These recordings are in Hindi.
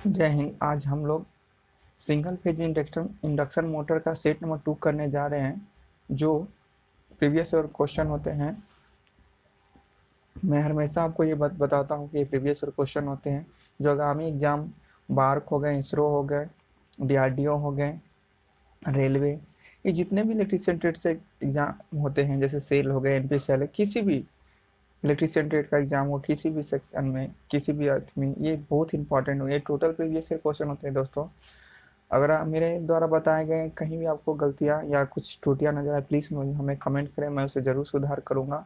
जय हिंद। आज हम लोग single phase induction induction motor का सेट नंबर 2 करने जा रहे हैं, जो प्रीवियस ईयर क्वेश्चन होते हैं। मैं हमेशा आपको ये बताता हूँ कि ये प्रीवियस ईयर क्वेश्चन होते हैं जो आगामी एग्जाम बार्क हो गए, इसरो हो गए, डीआरडीओ हो गए, रेलवे, ये जितने भी इलेक्ट्रिशियन ट्रेड से एग्जाम होते हैं, जैसे सेल हो गए, एनपीसीएल है, किसी भी इलेक्ट्रिशियन ट्रेड का एग्जाम हो, किसी भी सेक्शन में, किसी भी अर्थ में, ये बहुत इंपॉर्टेंट हो। ये टोटल प्रीवियस ईयर क्वेश्चन होते हैं दोस्तों। अगर मेरे द्वारा बताए गए कहीं भी आपको गलतियाँ या कुछ त्रुटियाँ नजर आए, प्लीज़ हमें कमेंट करें, मैं उसे ज़रूर सुधार करूँगा।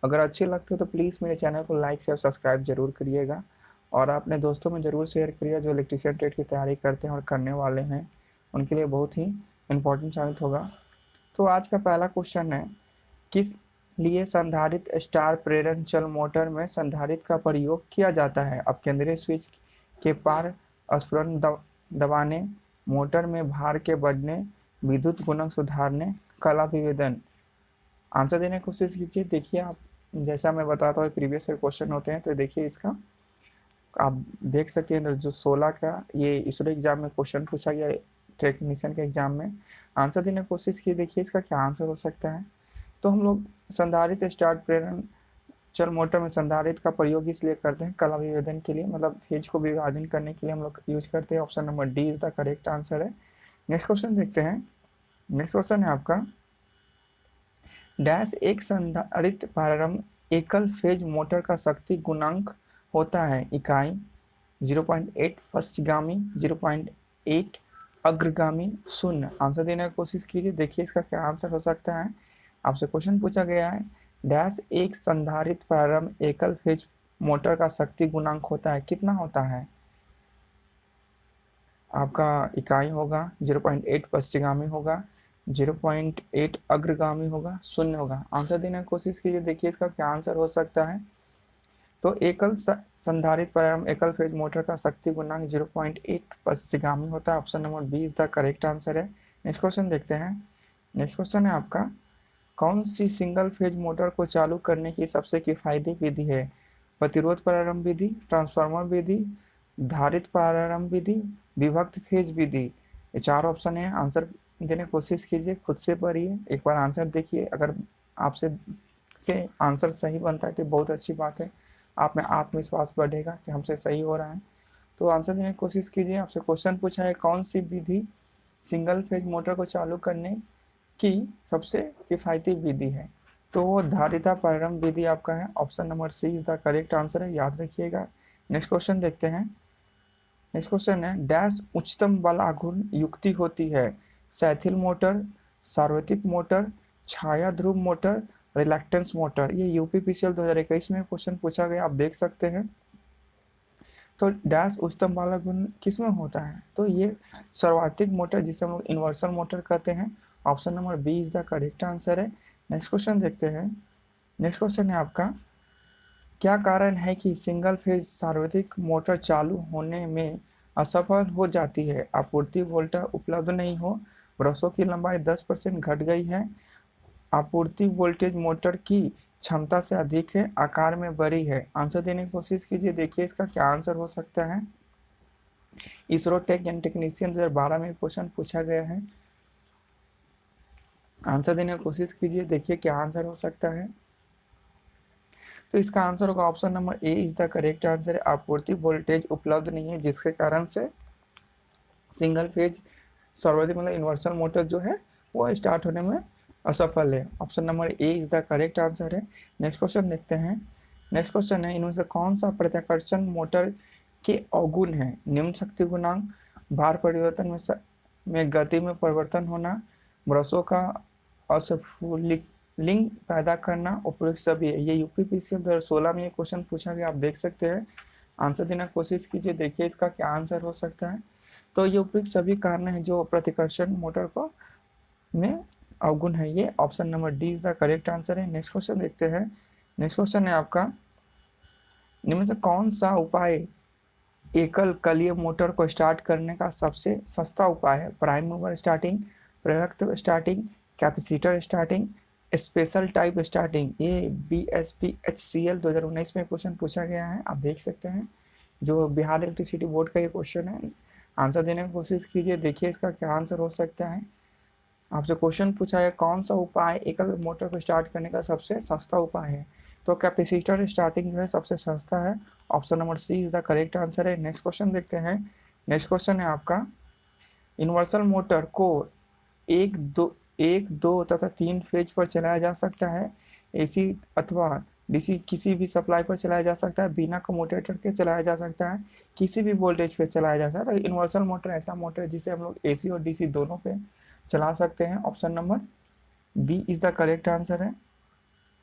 अगर अच्छे लगते हो तो प्लीज़ मेरे चैनल को लाइक शेयर सब्सक्राइब जरूर करिएगा, और अपने दोस्तों में ज़रूर शेयर करिए जो इलेक्ट्रिशियन ट्रेड की तैयारी करते हैं और करने वाले हैं, उनके लिए बहुत ही इम्पोर्टेंट साबित होगा। तो आज का पहला क्वेश्चन है, किस लिए संधारित्र स्टार प्रेरण चल मोटर में संधारित्र का प्रयोग किया जाता है? अब केंद्रीय स्विच के पार स्फुरन दबाने, मोटर में भार के बढ़ने, विद्युत गुणक सुधारने, कला विभेदन। आंसर देने की कोशिश कीजिए। देखिए, आप जैसा मैं बताता हूँ प्रीवियस क्वेश्चन होते हैं, तो देखिए इसका आप देख सकते हैं जो 16 का ये इसरो एग्जाम में क्वेश्चन पूछा गया, टेक्नीशियन के एग्जाम में। आंसर देने की कोशिश की, देखिए इसका क्या आंसर हो सकता है। तो हम लोग संधारित्र स्टार प्रेरण चल मोटर में संधारित्र का प्रयोग इसलिए करते हैं कला विभेदन के लिए, मतलब फेज को विभाजन करने के लिए हम लोग यूज करते हैं। Option number D is the correct answer है। नेक्स्ट क्वेश्चन देखते हैं। नेक्स्ट क्वेश्चन है आपका, डैश एक संधारित्र प्रारंभ एकल फेज मोटर का शक्ति गुणांक होता है। इकाई 0.8 पश्चगामी, 0.8 अग्रगामी, शून्य। आंसर देने की कोशिश कीजिए, देखिए इसका क्या आंसर हो सकता है। आपसे क्वेश्चन पूछा गया है, डैश एक संधारित्र प्रारंभ एकल फेज मोटर का शक्ति गुणांक होता है, कितना होता है? आपका इकाई होगा, 0.8 पश्चगामी होगा, 0.8 अग्रगामी होगा, शून्य होगा। आंसर देने की कोशिश कीजिए, देखिए इसका क्या आंसर हो सकता है। तो एकल संधारित्र प्रारंभ एकल फेज मोटर का शक्ति गुणांक 0.8 पश्चगामी होता है। Option number B is the correct answer है। नेक्स्ट क्वेश्चन देखते हैं। नेक्स्ट क्वेश्चन है आपका, कौन सी सिंगल फेज मोटर को चालू करने की सबसे किफायती विधि है? प्रतिरोध प्रारंभ विधि, ट्रांसफार्मर विधि, धारित प्रारंभ विधि, विभक्त फेज विधि। ये चार ऑप्शन है। आंसर देने की कोशिश कीजिए, खुद से पढ़िए, एक बार आंसर देखिए। अगर आपसे से आंसर सही बनता है तो बहुत अच्छी बात है, आप में आत्मविश्वास बढ़ेगा कि हमसे सही हो रहा है। तो आंसर देने की कोशिश कीजिए। आपसे क्वेश्चन पूछा है, कौन सी विधि सिंगल फेज मोटर को चालू करने की सबसे किफायती विधि है? तो वो धारिता प्रारंभ विधि आपका है। Option number C is the correct answer है, याद रखिएगा। नेक्स्ट क्वेश्चन देखते हैं। नेक्स्ट क्वेश्चन है, डैश उच्चतम बल आघूर्ण युक्ति होती है? सैथिल मोटर, सार्वत्रिक मोटर, छाया ध्रुव मोटर, रिलैक्टेंस मोटर। ये यूपीपीसीएल 2021 में क्वेश्चन पूछा गया, आप देख सकते हैं। तो डैश उच्चतम बल आघूर्ण किस में होता है? तो ये सर्वाधिक मोटर, जिसे हम लोग इन्वर्सल मोटर कहते हैं। Option number B is the correct answer है। नेक्स्ट क्वेश्चन देखते हैं। नेक्स्ट क्वेश्चन है आपका, क्या कारण है कि सिंगल फेज सार्वत्रिक मोटर चालू होने में असफल हो जाती है? आपूर्ति वोल्टेज उपलब्ध नहीं हो, ब्रशों की लंबाई 10% घट गई है, आपूर्ति वोल्टेज मोटर की क्षमता से अधिक है, आकार में बड़ी है। आंसर देने की कोशिश कीजिए, देखिए इसका क्या आंसर हो सकता है। इसरो टेक एंड टेक्नीशियन 2012 में क्वेश्चन पूछा गया है। आंसर देने की कोशिश कीजिए, देखिए क्या आंसर हो सकता है। तो इसका आंसर होगा option number A is the correct answer है। आपूर्ति वोल्टेज उपलब्ध नहीं है, जिसके कारण से सिंगल फेज सर्वाधिक मतलब इन्वर्सल मोटर जो है वो स्टार्ट होने में असफल है। Option number A is the correct answer है। नेक्स्ट क्वेश्चन देखते हैं। नेक्स्ट क्वेश्चन है, इनमें से कौन सा प्रत्याकर्षण मोटर के अवगुण है? निम्न शक्ति गुणांक, भार परिवर्तन में गति में परिवर्तन होना, ब्रशों का असफुलिंग पैदा करना, उपयुक्त सभी है। ये यूपीपीसीएल 2016 में ये क्वेश्चन पूछा गया, आप देख सकते हैं। आंसर देने की कोशिश कीजिए, देखिए इसका क्या आंसर हो सकता है। तो ये उपयुक्त सभी कारण है जो प्रतिकर्षण मोटर को में अवगुण है। ये option number D is the correct answer है। नेक्स्ट क्वेश्चन देखते हैं। नेक्स्ट क्वेश्चन है आपका, निम्न से कौन सा उपाय एकल कलीय मोटर को स्टार्ट करने का सबसे सस्ता उपाय है? प्राइम मूवर स्टार्टिंग, प्रयुक्त starting, capacitor starting, special type starting. ये BSPHCL 2019 में क्वेश्चन पूछा गया है, आप देख सकते हैं। जो बिहार इलेक्ट्रिसिटी बोर्ड का ये क्वेश्चन है, आंसर देने की कोशिश कीजिए। देखिए इसका क्या आंसर हो सकता है। आपसे क्वेश्चन पूछा है कौन सा उपाय एकल मोटर को स्टार्ट करने का सबसे सस्ता उपाय है। तो कैपेसिटर स्टार्टिंग जो है सबसे सस्ता है। Option number C is the correct answer है। नेक्स्ट क्वेश्चन देखते हैं। नेक्स्ट क्वेश्चन है आपका, यूनिवर्सल मोटर को एक दो तथा 3 फेज पर चलाया जा सकता है। एसी अथवा डीसी किसी भी सप्लाई पर चलाया जा सकता है। बिना कम्यूटेटर के चलाया जा सकता है। किसी भी वोल्टेज पे चलाया जा सकता है। तो यूनिवर्सल मोटर ऐसा मोटर है जिसे हम लोग एसी और डीसी दोनों पे चला सकते हैं। Option number B is the correct answer है।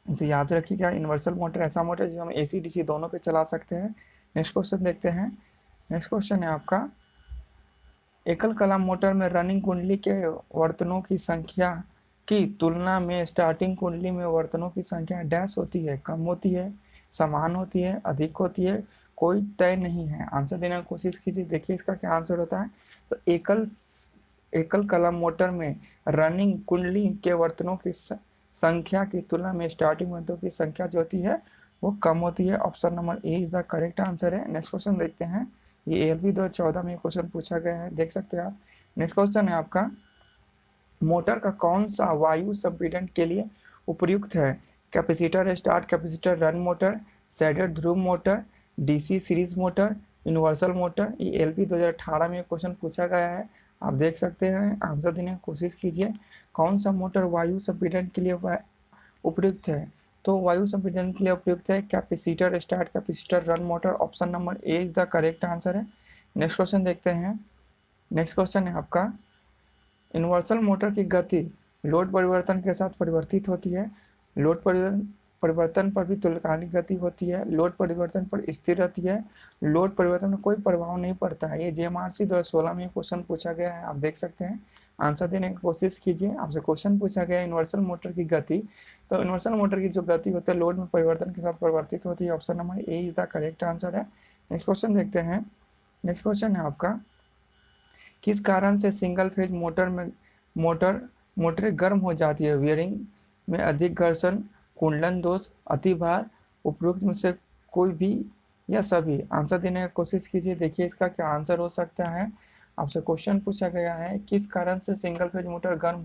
इसे याद रखिएगा, यूनिवर्सल मोटर ऐसा मोटर है जिसे हम एसी डीसी दोनों पे चला सकते हैं। नेक्स्ट क्वेश्चन देखते हैं। नेक्स्ट क्वेश्चन है आपका, एकल कला मोटर में रनिंग कुंडली के वर्तनों की संख्या की तुलना में स्टार्टिंग कुंडली में वर्तनों की संख्या डैश होती है, कम होती है, समान होती है, अधिक होती है, कोई तय नहीं है। आंसर देने की कोशिश कीजिए। देखिए इसका क्या आंसर होता है। तो एकल कलम मोटर में रनिंग कुंडली के वर्तनों की संख्या की तुलना में स्टार्टिंग वर्तनों की संख्या जो होती है वो कम होती है। Option number A is the correct answer है। नेक्स्ट क्वेश्चन देखते हैं। ये ALP 2014 में क्वेश्चन पूछा गया है, देख सकते हैं आप। नेक्स्ट क्वेश्चन है आपका, मोटर का कौन सा वायु संपीड़न के लिए उपयुक्त है। Capacitor start capacitor run motor, shaded ध्रुव motor, DC series motor, universal motor. ये LP 2018 में क्वेश्चन पूछा गया है, आप देख सकते हैं। आंसर देने की कोशिश कीजिए। कौन सा मोटर वायु संपीड़न के लिए उपयुक्त है। तो वायु संपीड़न के लिए उपयुक्त है capacitor start capacitor run motor. Option number A is the correct answer है। नेक्स्ट क्वेश्चन देखते हैं। नेक्स्ट क्वेश्चन है आपका, यूनिवर्सल मोटर की गति लोड परिवर्तन के साथ परिवर्तित होती है। लोड परिवर्तन पर भी तुल्यकालिक गति होती है। लोड परिवर्तन पर स्थिर रहती है। लोड परिवर्तन में कोई प्रभाव नहीं पड़ता है। ये JMRC 2016 में क्वेश्चन पूछा गया है, आप देख सकते हैं। आंसर देने की कोशिश कीजिए। आपसे क्वेश्चन पूछा गया है यूनिवर्सल मोटर की गति। तो यूनिवर्सल मोटर की जो गति होती है लोड में परिवर्तन के साथ परिवर्तित होती है। Option number A is the correct answer है। नेक्स्ट क्वेश्चन देखते हैं। नेक्स्ट क्वेश्चन है आपका, किस कारण से सिंगल फेज मोटरें गर्म हो जाती है। वियरिंग में अधिक घर्षण, कुंडलन दोष, अतिभार, उपरोक्त में से कोई भी या सभी। आंसर देने की कोशिश कीजिए। देखिए इसका क्या आंसर हो सकता है। आपसे क्वेश्चन पूछा गया है किस कारण से सिंगल फेज मोटर गर्म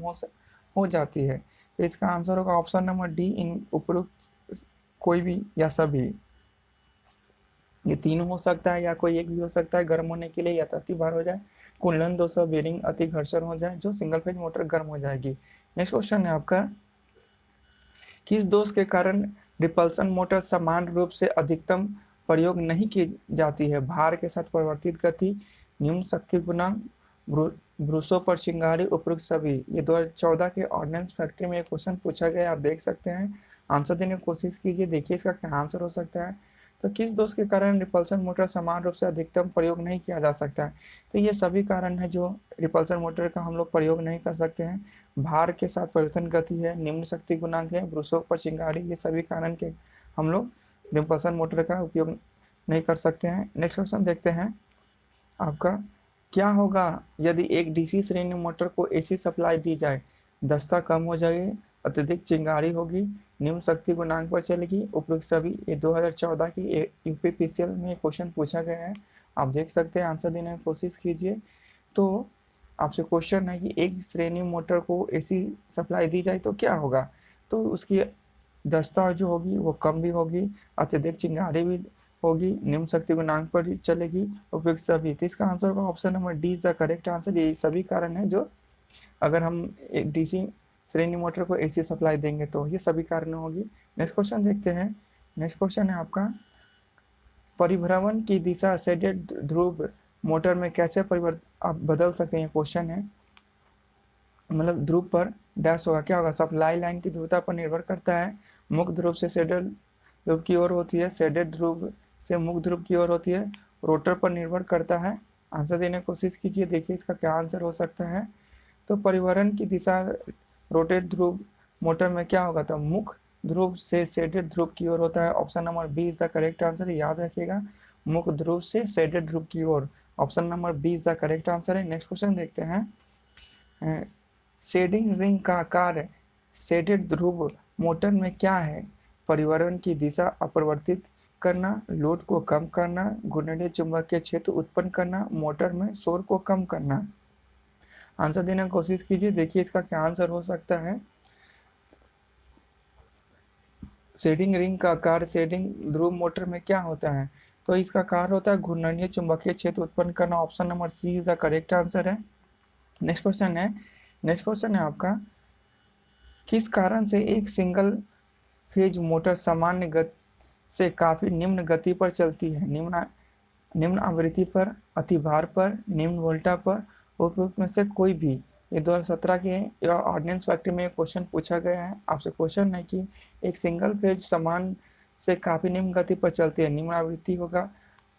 हो जाती है। तो इसका आंसर होगा ऑप्शन नंबर डी, इन उपरोक्त कोई भी या सभी। ये तीनों हो सकता है या कोई एक भी हो सकता है गर्म होने के लिए, या तो अति भार हो जाए, कुंडलन दोष, बेरिंग अति घर्षण हो जाए, जो सिंगल फेज मोटर गर्म हो जाएगी। नेक्स्ट क्वेश्चन है आपका, किस दोष के कारण रिपल्सन मोटर समान रूप से अधिकतम प्रयोग नहीं की जाती है। भार के साथ परिवर्तित गति, न्यून शक्ति गुणांक, ब्रूसों पर चिंगारी, उपरोक्त सभी। ये 2014 के ऑर्डिनेंस फैक्ट्री में क्वेश्चन पूछा गया, आप देख सकते हैं। आंसर देने की कोशिश कीजिए। देखिए इसका क्या आंसर हो सकता है। तो किस दोष के कारण रिपल्सन मोटर समान रूप से अधिकतम प्रयोग नहीं किया जा सकता है। तो ये सभी कारण है जो रिपल्सन मोटर का हम लोग प्रयोग नहीं कर सकते हैं। भार के साथ परिवर्तन गति है, निम्न शक्ति गुणांक है, ब्रूसों पर चिंगारी, ये सभी कारण के हम लोग रिपल्सन मोटर का उपयोग नहीं कर सकते हैं। नेक्स्ट क्वेश्चन देखते हैं आपका, क्या होगा यदि एक डीसी श्रेणी मोटर को एसी सप्लाई दी जाए। दस्ता कम हो जाएगी, अत्यधिक चिंगारी होगी, निम्न शक्ति गुणांक पर चलेगी, उपरोक्त सभी। ये 2014 की UPPCL में क्वेश्चन पूछा गया है, आप देख सकते हैं। आंसर देने की कोशिश कीजिए। तो आपसे क्वेश्चन है कि एक श्रेणी मोटर को एसी सप्लाई दी जाए तो क्या होगा। तो उसकी दस्ता जो होगी वो कम भी होगी, अत्यधिक चिंगारी भी होगी, निम्न शक्ति गुणांक पर चलेगी, उपयुक्त सभी। तो इसका आंसर होगा option number D is the correct answer. ये सभी कारण है जो अगर हम एक डीसी श्रेणी मोटर को एसी सप्लाई देंगे तो ये सभी कारण होगी। नेक्स्ट क्वेश्चन देखते हैं। नेक्स्ट क्वेश्चन है आपका, परिभ्रमण की दिशा शेडेड ध्रुव मोटर में कैसे आप बदल सकते हैं। क्वेश्चन है मतलब ध्रुव पर डैश होगा, क्या होगा। सप्लाई लाइन की ध्रुवता पर निर्भर करता है। मुक्त ध्रुव से शेडेड ध्रुव की ओर होती है, शेडेड ध्रुव से मुक्त ध्रुव की ओर होती है। रोटर पर निर्भर करता है। आंसर देने की कोशिश कीजिए। देखिए इसका क्या आंसर हो सकता है। तो परिवहन की दिशा रोटेट ध्रुव मोटर में क्या होगा, तो मुख ध्रुव से शेडेड ध्रुव की ओर होता है। Option number B is the correct answer, याद रखिएगा, मुख ध्रुव से शेडेड ध्रुव की ओर। Option number B is the correct answer है। नेक्स्ट क्वेश्चन देखते हैं। शेडिंग रिंग का कार्य शेडेड ध्रुव मोटर में क्या है। परिवहन की दिशा अपरिवर्तित करना, लोड को कम करना, घूर्णनीय चुंबकीय क्षेत्र उत्पन्न करना, मोटर में शोर को कम करना। आंसर देने की कोशिश कीजिए, देखिए इसका क्या आंसर हो सकता है। शेडिंग रिंग का कार्य शेडिंग ध्रुव मोटर में क्या होता है? तो इसका कार्य होता है घूर्णनीय चुंबकीय क्षेत्र उत्पन्न करना। Option number C is the correct answer है। नेक्स्ट क्वेश्चन है आपका, किस कारण से एक सिंगल फेज मोटर सामान्य गति से काफी निम्न गति पर चलती है? निम्न आवृत्ति पर, अतिभार पर, निम्न वोल्टा पर, उपयुक्त में से कोई भी। ये 2017 के ऑर्डिनेंस फैक्ट्री में क्वेश्चन पूछा गया है। आपसे क्वेश्चन है कि एक सिंगल फेज समान से काफी निम्न गति पर चलती है, निम्न आवृत्ति होगा,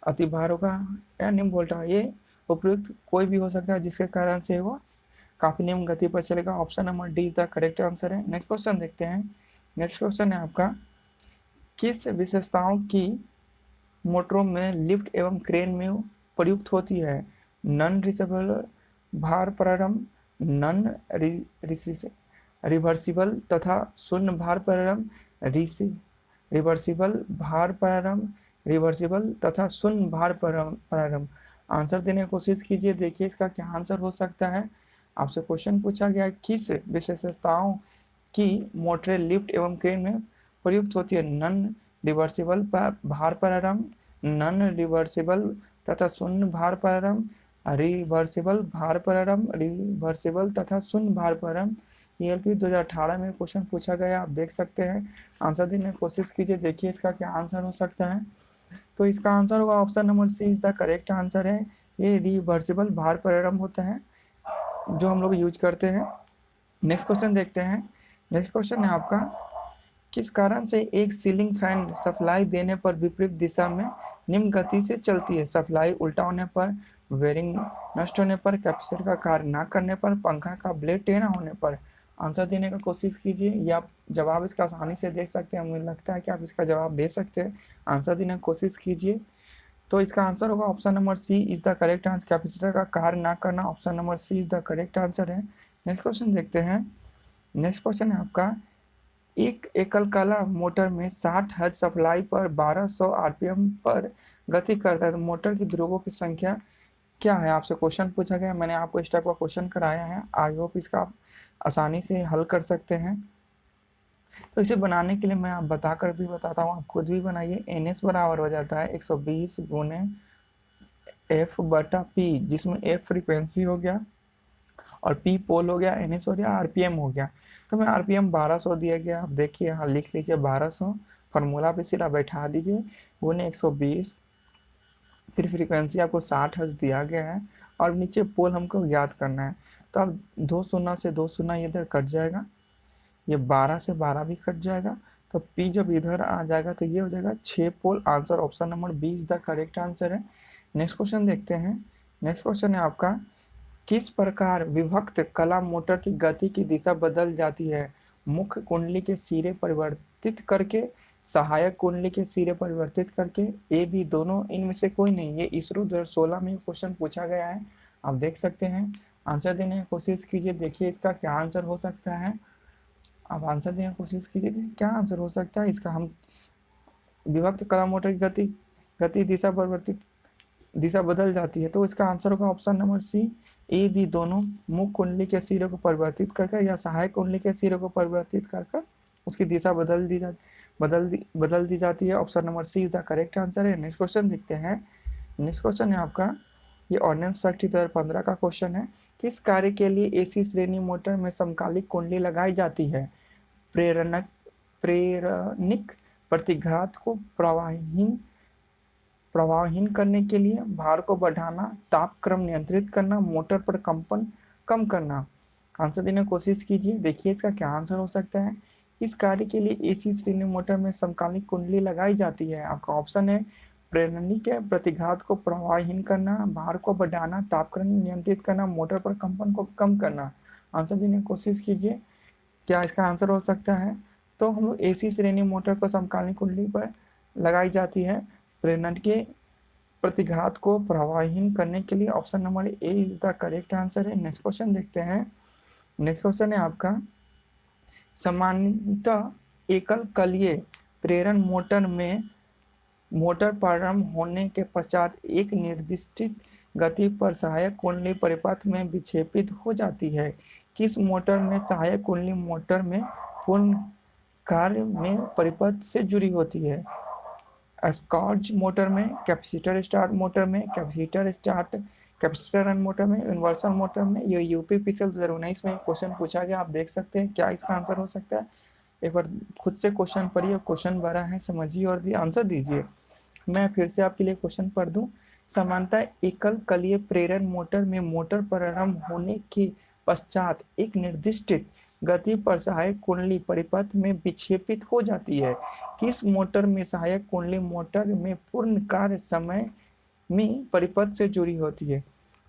अतिभार होगा या निम्न वोल्टा। ये उपयुक्त कोई भी हो सकता है जिसके कारण से वो काफी निम्न गति पर चलेगा। Option number D is the correct answer है। नेक्स्ट क्वेश्चन देखते हैं। नेक्स्ट क्वेश्चन है आपका, किस विशेषताओं की मोटरों में लिफ्ट एवं क्रेन में प्रयुक्त होती है? नॉन रिवर्सिबल भार प्रारंभ, नॉन रिवर्सिबल तथा शून्य भार प्रारंभ, रिवर्सिबल भार प्रारंभ, रिवर्सिबल तथा शून्य भार प्रारंभ। आंसर देने की कोशिश कीजिए, देखिए इसका क्या आंसर हो सकता है। आपसे क्वेश्चन पूछा गया, किस विशेषताओं की मोटरें लिफ्ट एवं क्रेन में प्रयुक्त होती है? नॉन रिवर्सिबल भार प्रारंभ, नॉन रिवर्सिबल तथा शून्य भार प्रारंभ, रिवर्सिबल भार प्रारंभ, रिवर्सिबल तथा शून्य भार प्रारंभ। ELP 2018 में क्वेश्चन पूछा गया, आप देख सकते हैं। आंसर देने की कोशिश कीजिए, देखिए इसका क्या आंसर हो सकता है। तो इसका आंसर होगा option number C is the correct answer है। ये रिवर्सिबल भार प्रारंभ होता है जो हम लोग यूज करते हैं। नेक्स्ट क्वेश्चन देखते हैं। नेक्स्ट क्वेश्चन है आपका, किस कारण से एक सीलिंग फैन सप्लाई देने पर विपरीत दिशा में निम्न गति से चलती है? सप्लाई उल्टा होने पर, वेरिंग नष्ट होने पर, कैपेसिटर का कार्य ना करने पर, पंखा का ब्लेड टेढ़ा होने पर। आंसर देने का कोशिश कीजिए, या आप जवाब इसका आसानी से देख सकते हैं। मुझे लगता है कि आप इसका जवाब दे सकते हैं। आंसर देने की कोशिश कीजिए। तो इसका आंसर होगा option number C is the correct answer, capacitor का कार्य ना करना। Option number C is the correct answer है। नेक्स्ट क्वेश्चन देखते हैं। नेक्स्ट क्वेश्चन है आपका, एक एकल कला मोटर में 60 हर्ट्ज सप्लाई पर 1200 आरपीएम पर गति करता है, तो मोटर की ध्रुवों की संख्या क्या है? आपसे क्वेश्चन पूछा गया, मैंने आपको इस टाइप का क्वेश्चन कराया है। आई होप इसका आप आसानी से हल कर सकते हैं। तो इसे बनाने के लिए मैं आप बताकर भी बताता हूँ, आप खुद भी बनाइए। NS बराबर हो जाता है 120 गुने F बटा P, जिसमें F फ्रीक्वेंसी हो गया और P पोल हो गया, NS हो गया, RPM हो गया। तो मैं RPM 1200 दिया गया, आप देखिए यहाँ लिख लीजिए 1200, फार्मूला पे सीधा बैठा दीजिए, गुने 120, फिर फ्रीक्वेंसी आपको 60 हर्ट्ज दिया गया है और नीचे पोल हमको याद करना है। तो अब 2 शून्य से 2 शून्य इधर कट जाएगा, ये 12 से 12 भी कट जाएगा, तो P जब इधर आ जाएगा तो ये हो जाएगा 6 pole. Answer option number B is the correct answer है। नेक्स्ट क्वेश्चन देखते हैं। नेक्स्ट क्वेश्चन है आपका, किस प्रकार विभक्त कला मोटर की गति की दिशा बदल जाती है? मुख्य कुंडली के सिरे परिवर्तित करके, सहायक कुंडली के सिरे परिवर्तित करके, ए बी दोनों, इनमें से कोई नहीं। ये इसरो 2016 में क्वेश्चन पूछा गया है, आप देख सकते हैं। आंसर देने की कोशिश कीजिए, देखिए इसका क्या आंसर हो सकता है। आप आंसर देने की कोशिश कीजिए, क्या आंसर हो सकता है इसका। हम विभक्त कला मोटर की गति दिशा परिवर्तित, दिशा बदल जाती है, तो इसका आंसर होगा option number C, A B दोनों। मुख्य कुंडली के सिरे को परिवर्तित करकर या सहायक कुंडली के सिरे को परिवर्तित कर उसकी दिशा बदल दी जाती है। Option number C is the correct answer है। नेक्स्ट क्वेश्चन देखते हैं। नेक्स्ट क्वेश्चन है आपका, ये ऑर्डिनेंस फैक्ट्री 2015 का क्वेश्चन है। किस कार्य के लिए AC श्रेणी मोटर में समकालिक कुंडली लगाई जाती है? प्रेरणिक प्रतिघात को प्रवाहहीन करने के लिए, भार को बढ़ाना, ताप क्रम नियंत्रित करना, मोटर पर कंपन कम करना। आंसर देने की कोशिश कीजिए, देखिए इसका क्या आंसर हो सकता है। इस कार्य के लिए AC श्रेणी मोटर में समकालिक कुंडली लगाई जाती है। आपका ऑप्शन है प्रेरणा के प्रतिघात को प्रवाहहीन करना, भार को बढ़ाना, तापक्रम नियंत्रित करना, मोटर पर कंपन को कम करना। आंसर देने की कोशिश कीजिए, क्या इसका आंसर हो सकता है। तो हम लोग AC श्रेणी मोटर को समकालिक कुंडली पर लगाई जाती है प्रेरणा के प्रतिघात को प्रवाहहीन करने के लिए। Option number A is the correct answer है। नेक्स्ट क्वेश्चन देखते हैं। नेक्स्ट क्वेश्चन है आपका, सामान्यतः एकल कलीय प्रेरण मोटर में मोटर प्रारंभ होने के पश्चात एक निर्दिष्ट गति पर सहायक कुंडली परिपथ में विक्षेपित हो जाती है। किस मोटर में सहायक कुंडली मोटर में पूर्ण कार्य में परिपथ से जुड़ी होती है? स्कॉर्च मोटर में, कैपेसिटर स्टार्ट मोटर में, कैपेसिटर रन मोटर में, यूनिवर्सल मोटर में। ये यूपी पिछले 2019 में क्वेश्चन पूछा गया, आप देख सकते हैं क्या इसका आंसर हो सकता है। एक बार खुद से क्वेश्चन पढ़िए, क्वेश्चन भरा है, समझिए और आंसर दीजिए। मैं फिर से आपके लिए क्वेश्चन पढ़ दूं। सामान्यतः एकल कलीय प्रेरण मोटर में मोटर प्रारंभ होने के पश्चात एक निर्दिष्ट गति पर सहायक कुंडली परिपथ में विक्षेपित हो जाती है। किस मोटर में सहायक कुंडली मोटर में पूर्ण कार्य समय में परिपथ से जुड़ी होती है?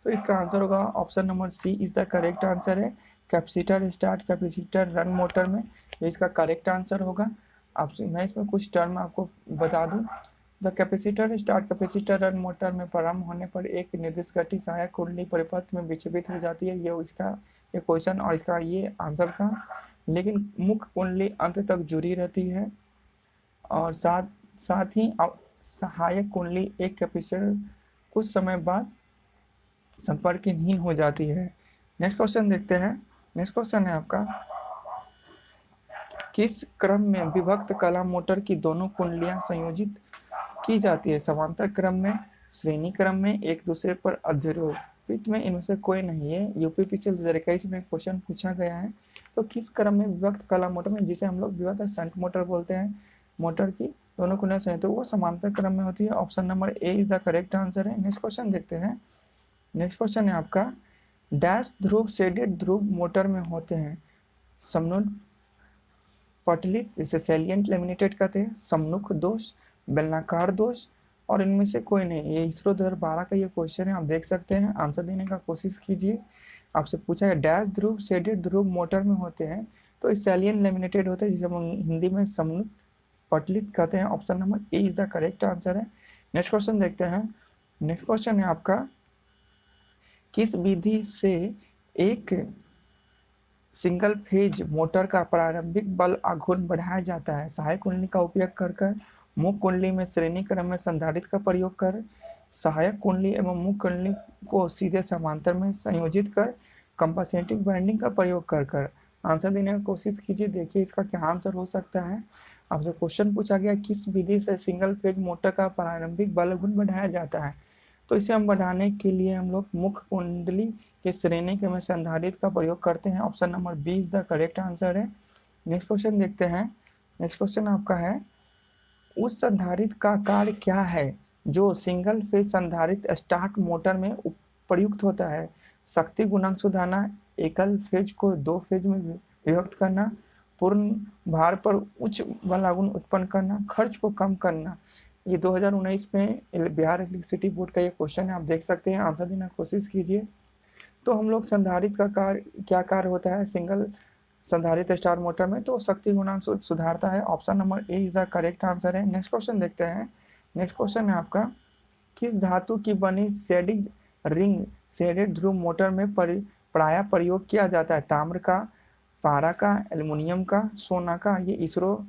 तो इसका आंसर होगा option number C is the correct answer है। Capacitor start capacitor run motor में ये इसका करेक्ट आंसर होगा। आपसे मैं इसमें कुछ टर्म आपको बता दूं। The capacitor start capacitor run motor में प्रारंभ होने पर एक निर्दिष्ट गति सहायक कुंडली परिपथ में विक्षेपित हो जाती है। ये इसका ये क्वेश्चन और इसका ये आंसर था। लेकिन मुख्य कुंडली अंत तक जुड़ी रहती है और साथ ही सहायक कुंडली एक कैपेसिटर कुछ समय बाद संपर्कहीन हो जाती है। नेक्स्ट क्वेश्चन देखते हैं। नेक्स्ट क्वेश्चन है आपका, किस क्रम में विभक्त कला मोटर की दोनों कुंडलियां संयोजित की जाती है? समांतर क्रम में, श्रेणी क्रम में, एक दूसरे पर अध्यारोपित में? इनमें से कोई नहीं है। यूपी पिछले 2021 में क्वेश्चन पूछा गया है। तो किस क्रम में विभक्त कला मोटर में, जिसे हम लोग विभक्त शंट मोटर बोलते हैं, मोटर की दोनों कुंडलियां संयोजित, तो वो समांतर क्रम में होती है। Option number A is the correct answer है। नेक्स्ट क्वेश्चन देखते हैं। नेक्स्ट क्वेश्चन है आपका, डैश ध्रुव शेडेड ध्रुव मोटर में होते हैं समनुख पटलित, जैसे सैलिएंट लेमिनेटेड कहते हैं, सम्मुख दोष, बेलनाकार दोष, और इनमें से कोई नहीं। ये इसरो 2012 का ये क्वेश्चन है, आप देख सकते हैं। आंसर देने का कोशिश कीजिए। आपसे पूछा है डैश ध्रुव शेडेड ध्रुव मोटर में होते हैं, तो सैलिएंट लेमिनेटेड होते हैं, जिसे हम हिंदी में सम्मुख पटलित कहते हैं। Option number A is the correct answer है। नेक्स्ट क्वेश्चन देखते हैं। नेक्स्ट क्वेश्चन है आपका, किस विधि से एक सिंगल फेज मोटर का प्रारंभिक बल आघूर्ण बढ़ाया जाता है? सहायक कुंडली का उपयोग कर, मुख्य कुंडली में श्रेणी क्रम में संधारित्र का प्रयोग कर, सहायक कुंडली एवं मुख्य कुंडली को सीधे समांतर में संयोजित कर, कंपनसेटिंग वाइंडिंग का प्रयोग कर। आंसर देने की कोशिश कीजिए, देखिए इसका क्या आंसर हो सकता है। आपसे क्वेश्चन पूछा गया किस विधि से सिंगल फेज मोटर का प्रारंभिक बल आघूर्ण बढ़ाया जाता है? तो इसे हम बढ़ाने के लिए हम लोग मुख्य कुंडली के श्रेणी क्रम में संधारित्र का प्रयोग करते हैं। Option number B is the correct answer है। नेक्स्ट क्वेश्चन देखते हैं। नेक्स्ट क्वेश्चन आपका है, उस संधारित्र का कार्य क्या है जो सिंगल फेज संधारित्र स्टार्ट मोटर में प्रयुक्त होता है? शक्ति गुणांक सुधारना, एकल फेज को दो फेज में विभक्त करना, पूर्ण भार पर उच्च बल आघूर्ण उत्पन्न करना, खर्च को कम करना। ये 2019 में बिहार इलेक्ट्रिसिटी बोर्ड का ये क्वेश्चन है, आप देख सकते हैं। आंसर देने की कोशिश कीजिए। तो हम लोग संधारित्र का कार्य क्या कार्य होता है सिंगल संधारित्र स्टार मोटर में? तो शक्ति गुणांक सुधारता है। Option number A is the correct answer है। नेक्स्ट क्वेश्चन देखते हैं। नेक्स्ट क्वेश्चन है आपका, किस धातु की बनी शेडिंग रिंग शेडेड ध्रुव मोटर में प्रायः प्रयोग किया जाता है? ताम्र का, पारा का, एल्युमिनियम का, सोना का? ये इसरो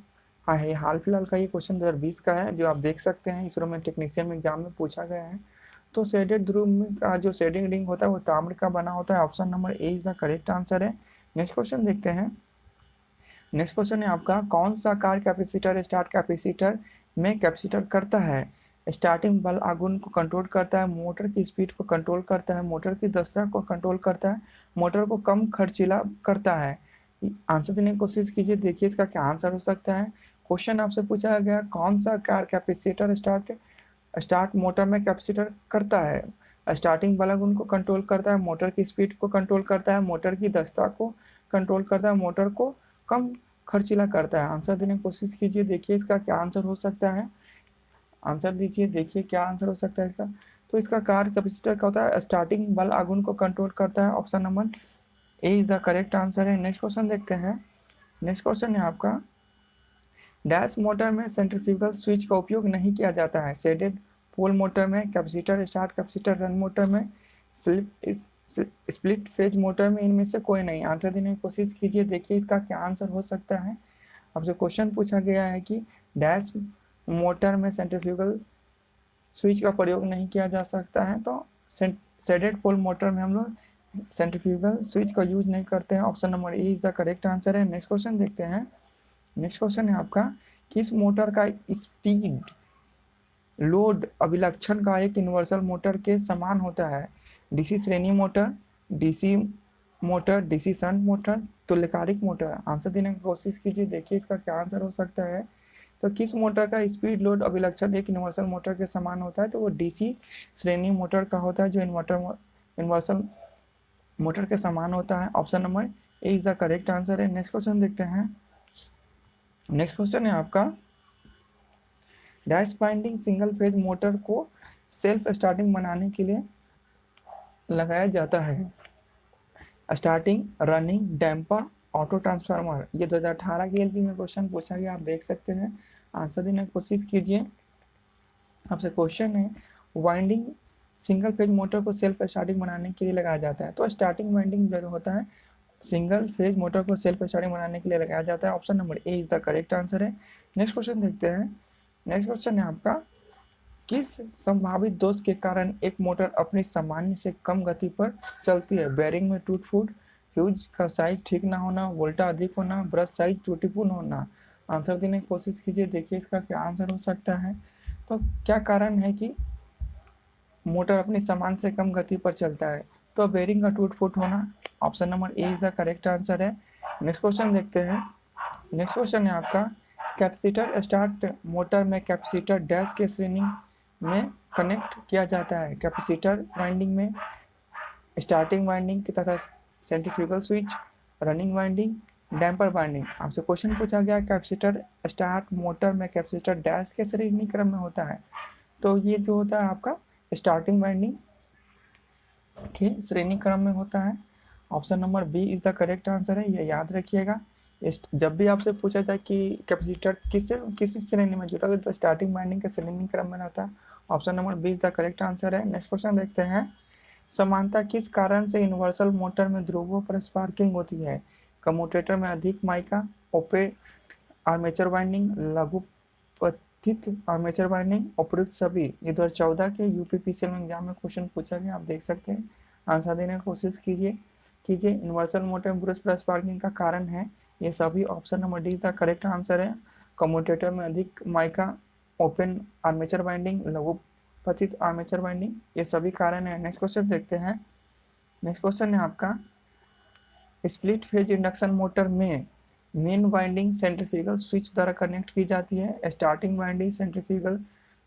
है हाल फिलहाल का ये क्वेश्चन 2020 का है, जो आप देख सकते हैं इसरो में टेक्नीशियन एग्जाम में पूछा गया है। तो शेडेड ध्रुव का जो शेडिंग रिंग होता है वो ताम्र का बना होता है। Option number A is the correct answer है। नेक्स्ट क्वेश्चन देखते हैं। नेक्स्ट क्वेश्चन है आपका, कौन सा कार्य कैपेसिटर स्टार्ट कैपेसिटर में कैपेसिटर करता है? स्टार्टिंग बल आघूर्ण को कंट्रोल करता है, मोटर की स्पीड को कंट्रोल करता है, मोटर की दक्षता को कंट्रोल करता है, मोटर को कम खर्चीला करता है। आंसर देने की कोशिश कीजिए, देखिए इसका क्या आंसर हो सकता है। क्वेश्चन आपसे पूछा गया कौन सा कार्य कैपेसिटर स्टार्ट मोटर में कैपेसिटर करता है? स्टार्टिंग बल आघूर्ण को कंट्रोल करता है, मोटर की स्पीड को कंट्रोल करता है, मोटर की दक्षता को कंट्रोल करता है, मोटर को कम खर्चीला करता है। आंसर देने की कोशिश कीजिए, देखिए इसका क्या आंसर हो सकता है। आंसर दीजिए, देखिए क्या आंसर हो सकता है इसका। तो इसका कार्य कैपेसिटर का होता है स्टार्टिंग बल आघूर्ण को कंट्रोल करता है। Option number A is the correct answer है। नेक्स्ट क्वेश्चन देखते हैं। नेक्स्ट क्वेश्चन है आपका, डैश मोटर में सेंट्रीफ्यूगल स्विच का उपयोग नहीं किया जाता है? शेडेड पोल मोटर में, capacitor start capacitor run motor में, स्प्लिट फेज मोटर में? इनमें से कोई नहीं। आंसर देने की कोशिश कीजिए, देखिए इसका क्या आंसर हो सकता है। आपसे क्वेश्चन पूछा गया है कि डैश मोटर में सेंट्रीफ्यूगल स्विच का प्रयोग नहीं किया जा सकता है, तो शेडेड पोल मोटर में हम लोग सेंट्रीफ्यूगल स्विच का यूज नहीं करते हैं। Option number A is the correct answer है। नेक्स्ट क्वेश्चन देखते हैं। नेक्स्ट क्वेश्चन है आपका, किस मोटर का स्पीड लोड अभिलक्षण का एक यूनिवर्सल मोटर के समान होता है? डीसी श्रेणी motor, DC motor, DC shunt motor, तुल्यकालिक मोटर। आंसर देने की कोशिश कीजिए, देखिए इसका क्या आंसर हो सकता है। तो किस मोटर का स्पीड लोड अभिलक्षण एक यूनिवर्सल मोटर के समान होता है? तो वो डीसी श्रेणी मोटर का होता है, जो यूनिवर्सल मोटर के समान होता है। Option number A is the correct answer है। नेक्स्ट क्वेश्चन देखते हैं। नेक्स्ट क्वेश्चन है आपका, dash binding single phase motor को सेल्फ स्टार्टिंग बनाने के लिए लगाया जाता है? Starting, running, damper, auto transformer. ये 2018 के एलपी में क्वेश्चन पूछा गया, आप देख सकते हैं। आंसर देने की कोशिश कीजिए। आपसे क्वेश्चन है, वाइंडिंग सिंगल फेज मोटर को सेल्फ स्टार्टिंग बनाने के लिए लगाया जाता है। तो स्टार्टिंग वाइंडिंग जो होता है सिंगल फेज मोटर को सेल्फ स्टार्टिंग बनाने के लिए लगाया जाता है। Option number A is the correct answer है। नेक्स्ट क्वेश्चन देखते हैं। नेक्स्ट क्वेश्चन है आपका, किस संभावित दोष के कारण एक मोटर अपनी सामान्य से कम गति पर चलती है? बेरिंग में टूट फूट, फ्यूज का साइज ठीक ना होना, वोल्टा अधिक होना, ब्रश साइज त्रुटिपूर्ण होना। आंसर देने की कोशिश कीजिए, देखिए इसका क्या आंसर हो सकता है। तो क्या कारण है कि मोटर अपनी सामान्य से कम गति पर चलता है? तो बेरिंग का टूट फूट होना। Option number A is the correct answer है। नेक्स्ट क्वेश्चन देखते हैं। नेक्स्ट क्वेश्चन है आपका, कैपेसिटर स्टार्ट मोटर में कैपेसिटर डैश के श्रेणी में कनेक्ट किया जाता है? कैपेसिटर वाइंडिंग में, स्टार्टिंग वाइंडिंग तथा centrifugal switch, running winding, damper winding. आपसे क्वेश्चन पूछा गया कैपेसिटर स्टार्ट मोटर में कैपेसिटर डैश के श्रेणी क्रम में होता है। तो ये जो होता है आपका स्टार्टिंग वाइंडिंग के श्रेणी क्रम में होता है। Option number B is the correct answer है, ये याद रखिएगा। जब भी आपसे पूछा जाए कि कैपेसिटर किस श्रेणी में जुड़ा है, तो स्टार्टिंग वाइंडिंग के श्रेणी क्रम में होता है। Option number B is the correct answer है। नेक्स्ट क्वेश्चन देखते हैं। समानता किस कारण से यूनिवर्सल मोटर में ध्रुवों पर स्पार्किंग होती है? कम्यूटेटर में अधिक माइका, ओपे आर्मेचर वाइंडिंग, लघुपथित आर्मेचर वाइंडिंग, उपयुक्त सभी। ये 2014 के यूपीपीसीएल एग्जाम में क्वेश्चन पूछा गया, आप देख सकते हैं। आंसर देने की कोशिश कीजिए। यूनिवर्सल मोटर में ब्रश प्लस स्पार्किंग का कारण है ये सभी। Option number D is the correct answer है। कम्यूटेटर में अधिक माइका, ओपन आर्मेचर वाइंडिंग, लघुपथित आर्मेचर वाइंडिंग, ये सभी कारण है। नेक्स्ट क्वेश्चन देखते हैं। नेक्स्ट क्वेश्चन है आपका, स्प्लिट फेज इंडक्शन मोटर में मेन वाइंडिंग सेंट्रीफ्यूगल स्विच द्वारा कनेक्ट की जाती है? स्टार्टिंग वाइंडिंग सेंट्रीफ्यूगल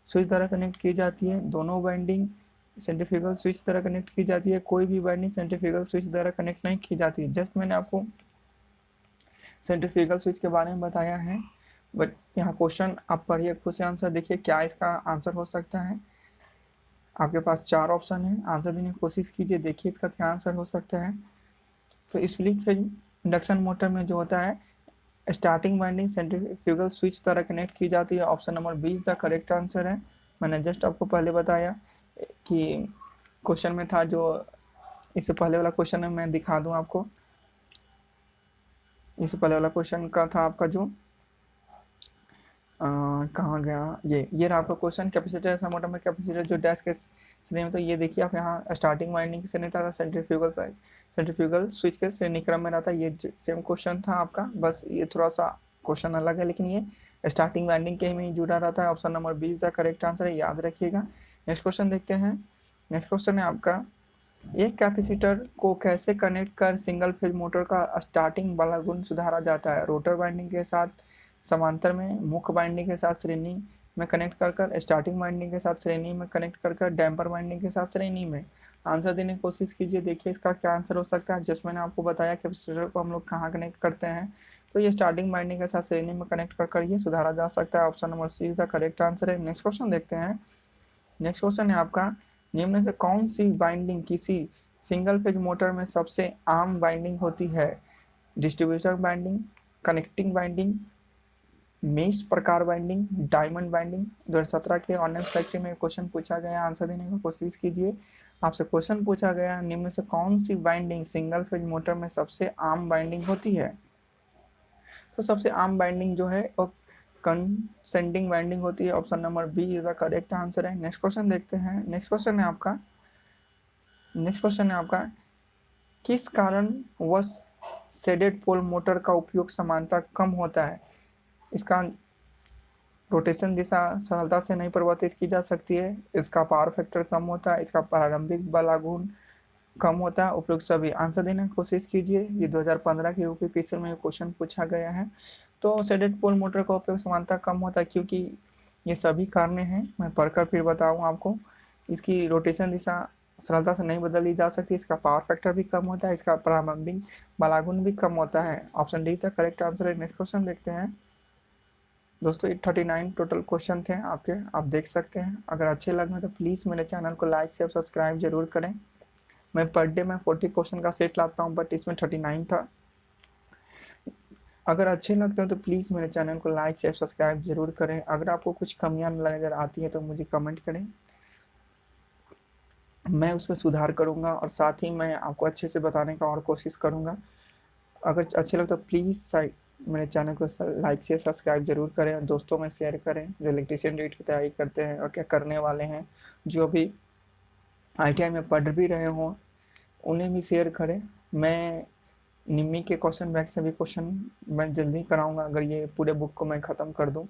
स्विच द्वारा कनेक्ट की जाती है? दोनों वाइंडिंग सेंट्रीफ्यूगल स्विच द्वारा कनेक्ट की जाती है? कोई भी वाइंडिंग सेंट्रीफ्यूगल स्विच द्वारा कनेक्ट नहीं की जाती। जस्ट मैंने आपको सेंट्रीफ्यूगल स्विच के बारे में बताया है, बट यहाँ क्वेश्चन आप पढ़िए खुद से, आंसर देखिए क्या इसका आंसर हो सकता है। आपके पास 4 ऑप्शन है, आंसर देने की कोशिश कीजिए, देखिए इसका क्या आंसर हो सकता है। तो स्प्लिट फेज इंडक्शन मोटर में जो होता है स्टार्टिंग वाइंडिंग सेंट्रीफ्यूगल स्विच द्वारा कनेक्ट की जाती है। Option number B is the correct answer है। मैंने जस्ट आपको पहले बताया कि क्वेश्चन में था, जो इससे पहले वाला क्वेश्चन है, मैं दिखा दूं आपको। इससे पहले वाला क्वेश्चन का था आपका जो कहाँ गया, ये रहा आपका क्वेश्चन। कैपेसिटर मोटर में कैपेसिटर जो डैश के श्रेणी में, तो ये देखिए आप यहाँ स्टार्टिंग वाइंडिंग के श्रेणी था, सेंट्रीफ्यूगल स्विच के श्रेणी क्रम में रहता है। ये सेम क्वेश्चन था आपका, बस ये थोड़ा सा क्वेश्चन अलग है, लेकिन ये स्टार्टिंग वाइंडिंग के में ही जुड़ा रहता है। Option number B is the correct answer है, याद रखिएगा। नेक्स्ट क्वेश्चन देखते हैं। नेक्स्ट क्वेश्चन है आपका, एक कैपेसिटर को कैसे कनेक्ट कर सिंगल फेज मोटर का स्टार्टिंग वाला गुण सुधारा जाता है? रोटर वाइंडिंग के साथ समांतर में, मुख्य वाइंडिंग के साथ श्रेणी में कनेक्ट कर, स्टार्टिंग वाइंडिंग के साथ श्रेणी में कनेक्ट कर, डैम्पर वाइंडिंग के साथ श्रेणी में। आंसर देने की कोशिश कीजिए, देखिए इसका क्या आंसर हो सकता है। जस्ट मैंने आपको बताया कैपेसिटर को हम लोग कहाँ कनेक्ट करते हैं, तो ये स्टार्टिंग वाइंडिंग के साथ श्रेणी में कनेक्ट कर ये सुधारा जा सकता है। Option number C is the correct answer है। नेक्स्ट क्वेश्चन देखते हैं। नेक्स्ट क्वेश्चन है आपका, निम्न से कौन सी वाइंडिंग किसी सिंगल फेज मोटर में सबसे आम वाइंडिंग होती है? Distributor winding, connecting winding, mesh प्रकार वाइंडिंग, डायमंड वाइंडिंग। 2017 के ऑनलाइन फैक्ट्री में क्वेश्चन पूछा गया, आंसर देने की कोशिश कीजिए। आपसे क्वेश्चन पूछा गया, निम्न से कौन सी वाइंडिंग सिंगल फेज मोटर में सबसे आम वाइंडिंग होती है? तो सबसे आम वाइंडिंग जो है वो कंसेंडिंग बाइंडिंग होती है। Option number B is the correct answer है। नेक्स्ट क्वेश्चन देखते हैं। नेक्स्ट क्वेश्चन है आपका किस कारण वश शेडेड पोल मोटर का उपयोग समानता कम होता है? इसका रोटेशन दिशा सरलता से नहीं परिवर्तित की जा सकती है, इसका पावर फैक्टर कम होता है, इसका प्रारंभिक बल आघूर्ण कम होता है, उपयुक्त सभी। आंसर देने की कोशिश कीजिए। ये 2015 के यूपीपीएससी में क्वेश्चन पूछा गया है। तो शेडेड पोल मोटर का उपयोग समानता कम होता है क्योंकि ये सभी कारण हैं। मैं पढ़कर फिर बताऊँ आपको। इसकी रोटेशन दिशा सरलता से नहीं बदली जा सकती, इसका पावर फैक्टर भी कम होता है, इसका प्रारंभिक बलागुण भी कम होता है। ऑप्शन डी तक करेक्ट आंसर है। नेक्स्ट क्वेश्चन देखते हैं दोस्तों। 39 टोटल क्वेश्चन थे आपके, आप देख सकते हैं। अगर अच्छे लगे तो प्लीज़ मेरे चैनल को लाइक शेयर सब्सक्राइब जरूर करें। मैं पर डे में 40 क्वेश्चन का सेट लाता हूँ, बट इसमें 39 था। अगर अच्छे लगते हैं तो प्लीज़ मेरे चैनल को लाइक शेयर सब्सक्राइब जरूर करें। अगर आपको कुछ कमियाँ नजर आती हैं तो मुझे कमेंट करें, मैं उसमें सुधार करूँगा और साथ ही मैं आपको अच्छे से बताने का और कोशिश करूँगा। अगर अच्छे लगे तो प्लीज़ मेरे चैनल को लाइक शेयर सब्सक्राइब जरूर करें और दोस्तों में शेयर करें जो इलेक्ट्रीशियन रेट की तैयारी करते हैं और क्या करने वाले हैं, जो अभी ITI में पढ़ भी रहे हों उन्हें भी शेयर करें। मैं निम्मी के क्वेश्चन बैंक से भी क्वेश्चन मैं जल्दी कराऊंगा। अगर ये पूरे बुक को मैं ख़त्म कर दूं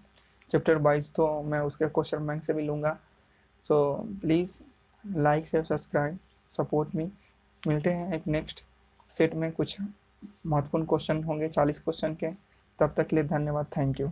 चैप्टर 22 तो मैं उसके क्वेश्चन बैंक से भी लूँगा। So please like share subscribe support me. मिलते हैं एक नेक्स्ट सेट में, कुछ महत्वपूर्ण क्वेश्चन होंगे 40 क्वेश्चन के। तब तक के लिए धन्यवाद, थैंक यू।